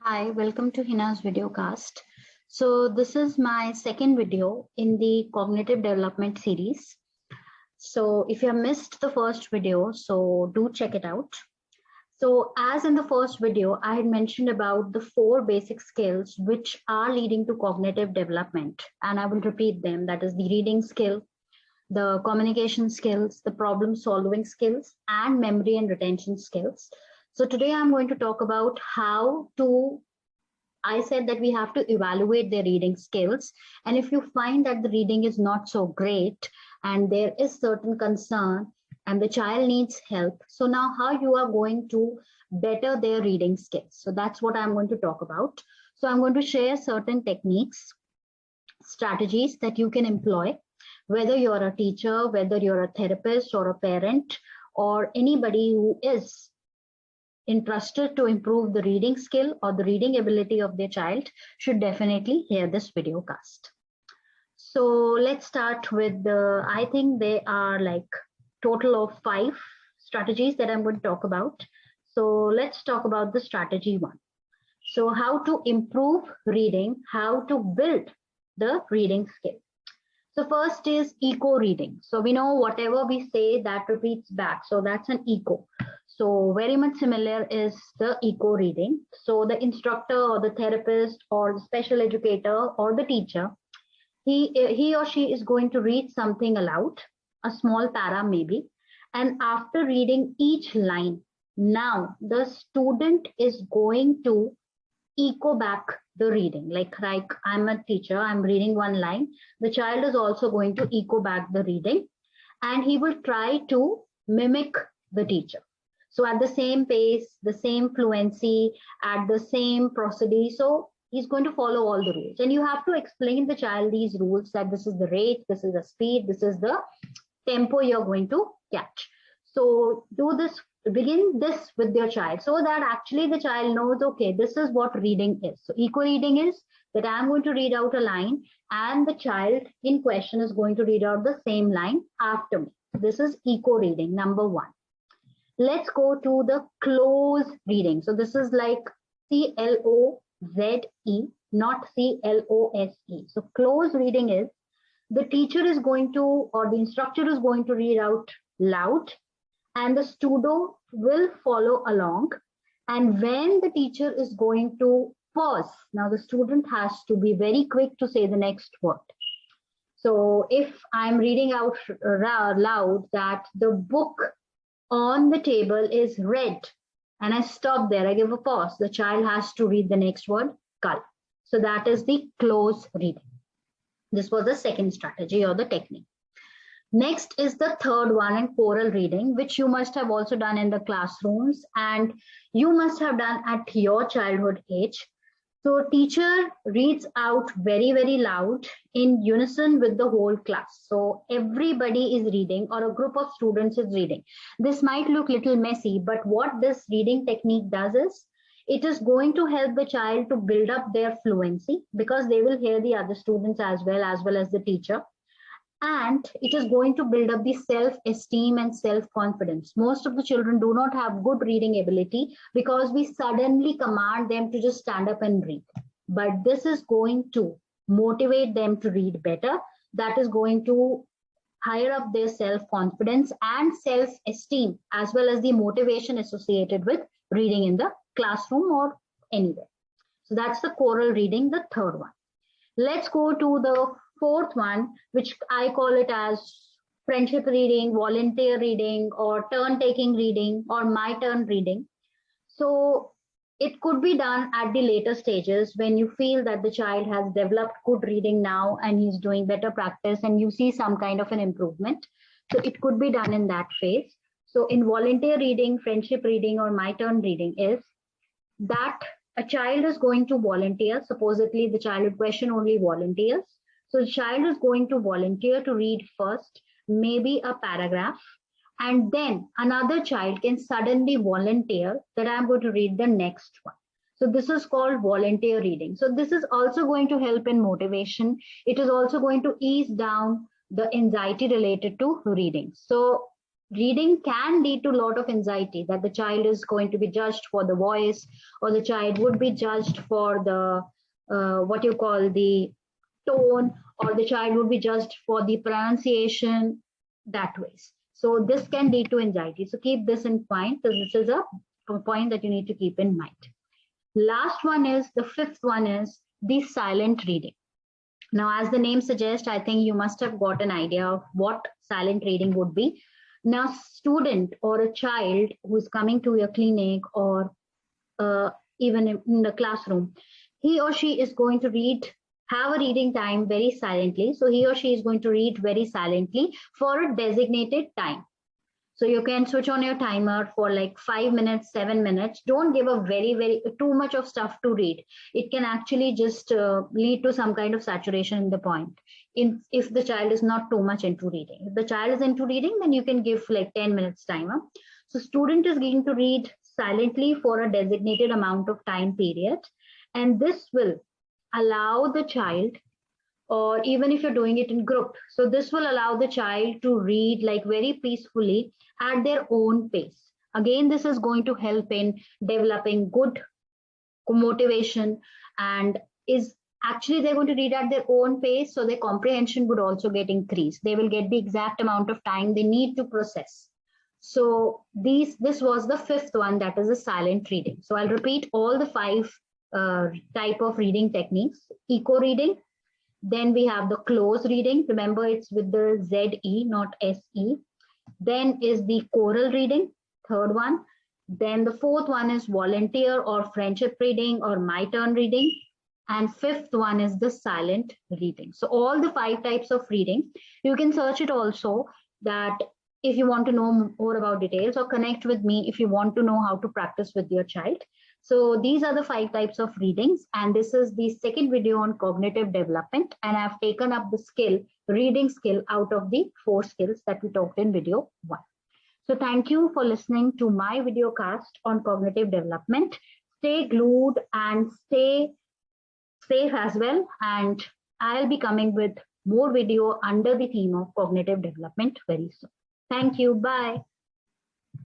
Hi, welcome to Hina's videocast. So this is my second video in the cognitive development series. So if you have missed the first video, so do check it out. So as in the first video, I had mentioned about the 4 basic skills which are leading to cognitive development. And I will repeat them. That is the reading skill, the communication skills, the problem solving skills, and memory and retention skills. So today I'm going to talk about I said that we have to evaluate their reading skills. And if you find that the reading is not so great and there is certain concern and the child needs help, so now how you are going to better their reading skills. So that's what I'm going to talk about. So I'm going to share certain techniques, strategies that you can employ, whether you're a teacher, whether you're a therapist or a parent, or anybody who is interested to improve the reading skill or the reading ability of their child should definitely hear this video cast. So let's start with I think there are like total of 5 strategies that I'm going to talk about. So let's talk about the strategy 1. So how to improve reading, how to build the reading skill. So first is echo reading. So we know whatever we say that repeats back. So that's an echo. So very much similar is the echo reading. So the instructor or the therapist or the special educator or the teacher, he or she is going to read something aloud, a small para maybe, and after reading each line, now the student is going to echo back the reading. Like I'm a teacher, I'm reading one line, the child is also going to echo back the reading and he will try to mimic the teacher. So at the same pace, the same fluency, at the same prosody. So he's going to follow all the rules. And you have to explain the child these rules, that this is the rate, this is the speed, this is the tempo you're going to catch. So begin this with your child so that actually the child knows, okay, this is what reading is. So echo reading is that I'm going to read out a line and the child in question is going to read out the same line after me. This is echo reading, number 1. Let's go to the close reading. So this is like CLOZE, not CLOSE. So close reading is the teacher is going to, or the instructor is going to read out loud and the student will follow along. And when the teacher is going to pause, now the student has to be very quick to say the next word. So if I'm reading out loud that the book on the table is red and I stop there, I give a pause, the child has to read the next word, color. So that is the close reading. This was the second strategy or the technique. Next is the third one in choral reading, which you must have also done in the classrooms and you must have done at your childhood age. So teacher reads out very, very loud in unison with the whole class. So everybody is reading or a group of students is reading. This might look a little messy, but what this reading technique does is it is going to help the child to build up their fluency because they will hear the other students as well as the teacher. And it is going to build up the self-esteem and self-confidence. Most of the children do not have good reading ability because we suddenly command them to just stand up and read. But this is going to motivate them to read better. That is going to higher up their self-confidence and self-esteem, as well as the motivation associated with reading in the classroom or anywhere. So that's the choral reading, the third one. Let's go to the fourth one, which I call it as friendship reading, volunteer reading, or turn-taking reading, or my turn reading. So it could be done at the later stages when you feel that the child has developed good reading now and he's doing better practice and you see some kind of an improvement. So it could be done in that phase. So in volunteer reading, friendship reading, or my turn reading is that a child is going to volunteer. Supposedly the child in question only volunteers. So the child is going to volunteer to read first, maybe a paragraph, and then another child can suddenly volunteer that I'm going to read the next one. So this is called volunteer reading. So this is also going to help in motivation. It is also going to ease down the anxiety related to reading. So reading can lead to a lot of anxiety, that the child is going to be judged for the voice, or the child would be judged for the what you call the tone, or the child would be judged for the pronunciation, that ways. So this can lead to anxiety. So keep this in mind. So this is a point that you need to keep in mind. Last one is, the fifth one is the silent reading. Now, as the name suggests, I think you must have got an idea of what silent reading would be. Now, student or a child who is coming to your clinic, or even in the classroom, he or she is going to have a reading time very silently. So he or she is going to read very silently for a designated time. So you can switch on your timer for like 5 minutes, 7 minutes. Don't give a very too much of stuff to read. It can actually just lead to some kind of saturation in the point. If the child is not too much into reading. If the child is into reading, then you can give like 10 minutes timer. So student is going to read silently for a designated amount of time period. And this will allow the child, or even if you're doing it in group, so this will allow the child to read like very peacefully at their own pace. Again, this is going to help in developing good motivation, and is actually they're going to read at their own pace, so their comprehension would also get increased. They will get the exact amount of time they need to process. So this was the fifth one, that is a silent reading. So I'll repeat all the five type of reading techniques. Echo reading, then we have the close reading. Remember, it's with the ZE, not SE. Then is the choral reading, third one. Then the fourth one is volunteer or friendship reading or my turn reading. And fifth one is the silent reading. So all the five types of reading, you can search it also, that if you want to know more about details, or connect with me if you want to know how to practice with your child. So these are the five types of readings, and this is the second video on cognitive development, and I've taken up the skill, reading skill, out of the 4 skills that we talked in video 1. So thank you for listening to my video cast on cognitive development. Stay glued and stay safe as well, and I'll be coming with more video under the theme of cognitive development very soon. Thank you. Bye.